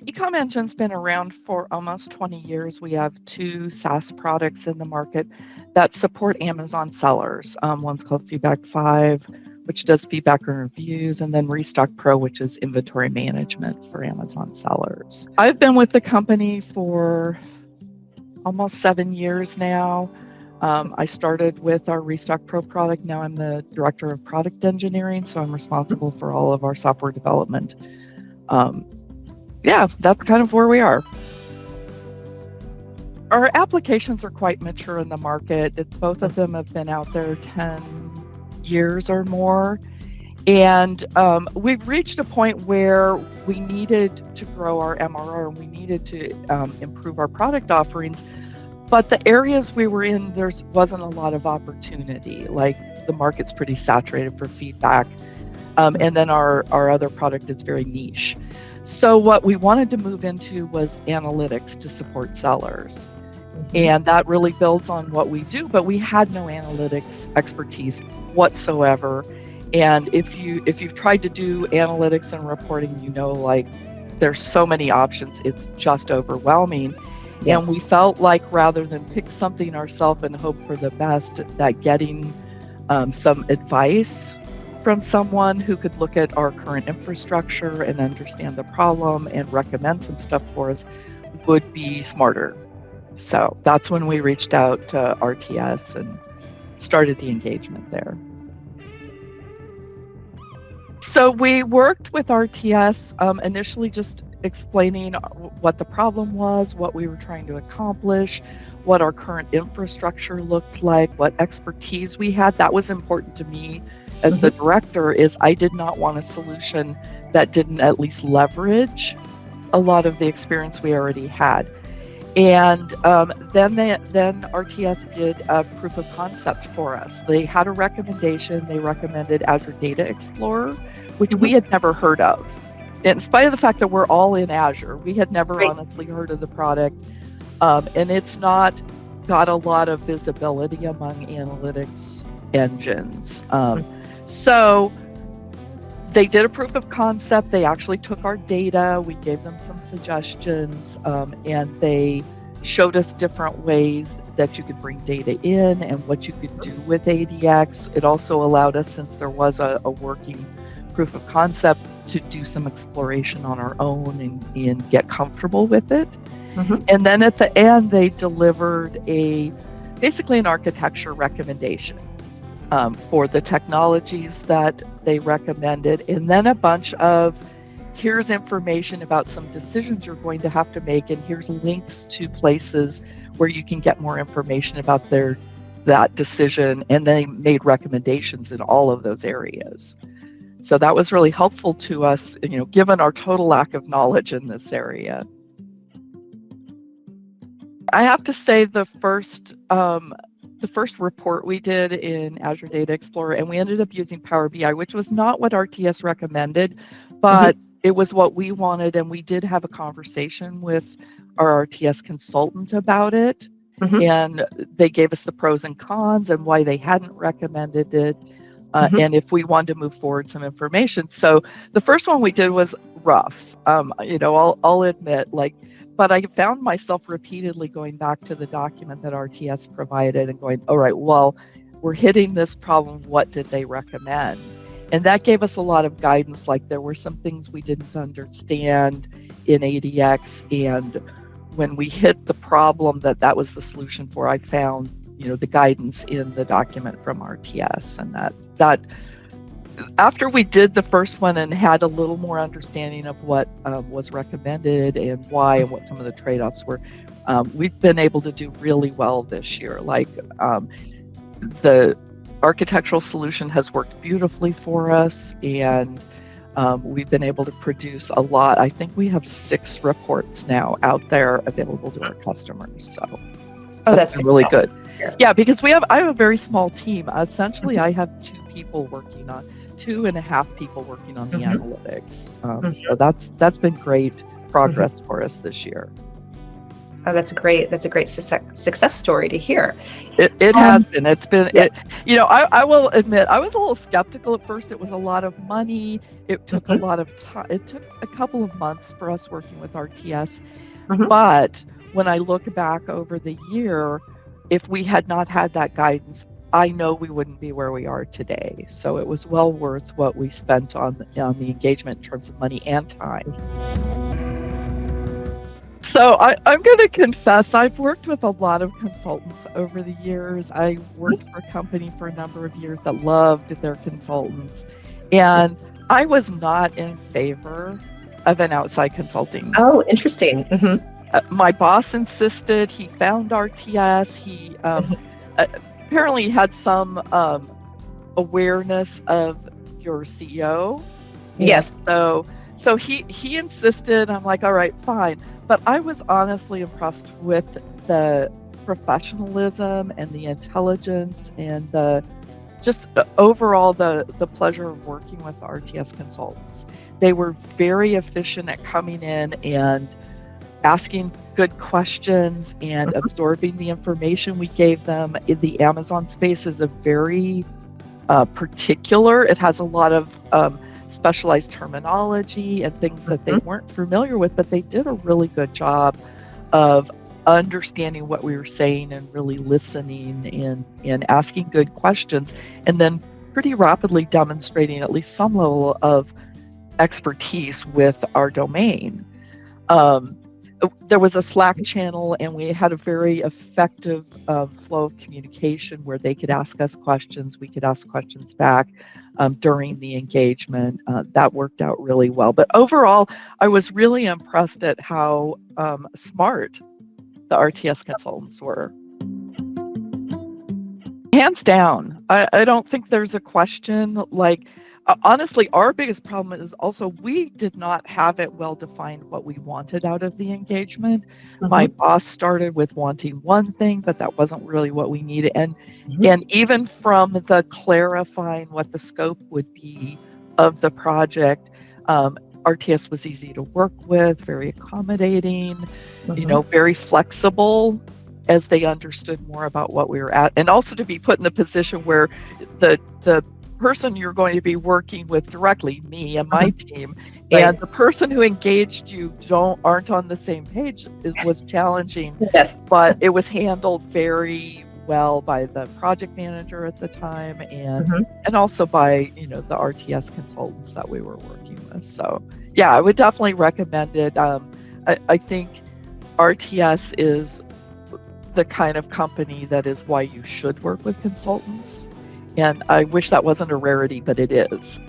eComEngine's been around for almost 20 years. We have two SaaS products in the market that support Amazon sellers. One's called Feedback 5, which does feedback and reviews, and then Restock Pro, which is inventory management for Amazon sellers. I've been with the company for almost 7 years now. I started with our Restock Pro product. Now I'm the director of product engineering, so I'm responsible for all of our software development. Yeah, that's kind of where we are. Our applications are quite mature in the market. Both of them have been out there 10 years or more. And we've reached a point where we needed to grow our MRR and we needed to improve our product offerings. But the areas we were in, there wasn't a lot of opportunity. Like the market's pretty saturated for feedback. And then our other product is very niche. So what we wanted to move into was analytics to support sellers. And that really builds on what we do, but we had no analytics expertise whatsoever. And if you've tried to do analytics and reporting, you know, like there's so many options, it's just overwhelming. Yes. And we felt like rather than pick something ourselves and hope for the best, that getting some advice from someone who could look at our current infrastructure and understand the problem and recommend some stuff for us would be smarter. So that's when we reached out to RTS and started the engagement there. So we worked with RTS initially just explaining what the problem was, what we were trying to accomplish, what our current infrastructure looked like, what expertise we had. That was important to me as the director. Is I did not want a solution that didn't at least leverage a lot of the experience we already had. And then RTS did a proof of concept for us. They had a recommendation. They recommended Azure Data Explorer, which we had never heard of. In spite of the fact that we're all in Azure, we had never honestly heard of the product. And it's not got a lot of visibility among analytics engines. So they did a proof of concept. They actually took our data. We gave them some suggestions, and they showed us different ways that you could bring data in and what you could do with ADX. It also allowed us, since there was a working proof of concept, to do some exploration on our own and get comfortable with it. And then at the end, they delivered basically an architecture recommendation for the technologies that they recommended, and then a bunch of here's information about some decisions you're going to have to make, and here's links to places where you can get more information about that decision, and they made recommendations in all of those areas. So that was really helpful to us, you know, given our total lack of knowledge in this area. I have to say the first report we did in Azure Data Explorer, and we ended up using Power BI, which was not what RTS recommended, but it was what we wanted. And we did have a conversation with our RTS consultant about it. And they gave us the pros and cons and why they hadn't recommended it. And if we wanted to move forward some information. So the first one we did was rough. You know, I'll admit, but I found myself repeatedly going back to the document that RTS provided and going, all right, well, we're hitting this problem. What did they recommend? And that gave us a lot of guidance. Like there were some things we didn't understand in ADX. And when we hit the problem that was the solution for, I found, you know, the guidance in the document from RTS. And that after we did the first one and had a little more understanding of what was recommended and why and what some of the trade-offs were, we've been able to do really well this year. Like the architectural solution has worked beautifully for us, and we've been able to produce a lot. I think we have 6 reports now out there available to our customers. So that's been really good. Yeah, because I have a very small team. Essentially, I have 2.5 people working on the analytics. So that's been great progress for us this year. Oh, that's a great success story to hear. It has been. It's been, Yes. I will admit, I was a little skeptical at first. It was a lot of money. It took a Mhm, lot of time. It took a couple of months for us working with RTS. mhm. But when I look back over the year, if we had not had that guidance, I know we wouldn't be where we are today. So it was well worth what we spent on the engagement in terms of money and time. So I'm going to confess, I've worked with a lot of consultants over the years. I worked for a company for a number of years that loved their consultants, and I was not in favor of an outside consulting. Oh, interesting. My boss insisted. He found RTS. He apparently had some awareness of your CEO, and Yes. so he insisted. I'm like, all right, fine. But I was honestly impressed with the professionalism and the intelligence and the just overall the pleasure of working with RTS consultants. They were very efficient at coming in and asking good questions and Mhm, absorbing the information we gave them. The Amazon space is a very particular. It has a lot of specialized terminology and things that they mhm. weren't familiar with, but they did a really good job of understanding what we were saying and really listening and asking good questions, and then pretty rapidly demonstrating at least some level of expertise with our domain. Um, there was a Slack channel, and we had a very effective flow of communication where they could ask us questions, we could ask questions back during the engagement. That worked out really well. But overall, I was really impressed at how smart the RTS consultants were. Hands down. I don't think there's a question. Like, honestly, our biggest problem is also we did not have it well defined what we wanted out of the engagement. My Mhm, boss started with wanting one thing, but that wasn't really what we needed. mhm. And even from the clarifying what the scope would be of the project, RTS was easy to work with, very accommodating, Mhm. very flexible as they understood more about what we were at, and also to be put in a position where the person you're going to be working with directly, me and my Mhm. team, and Right. the person who engaged you aren't on the same page, it was challenging, Yes. but it was handled very well by the project manager at the time, Mhm. and also by the RTS consultants that we were working with. So yeah, I would definitely recommend it. I think RTS is the kind of company that is why you should work with consultants. And I wish that wasn't a rarity, but it is.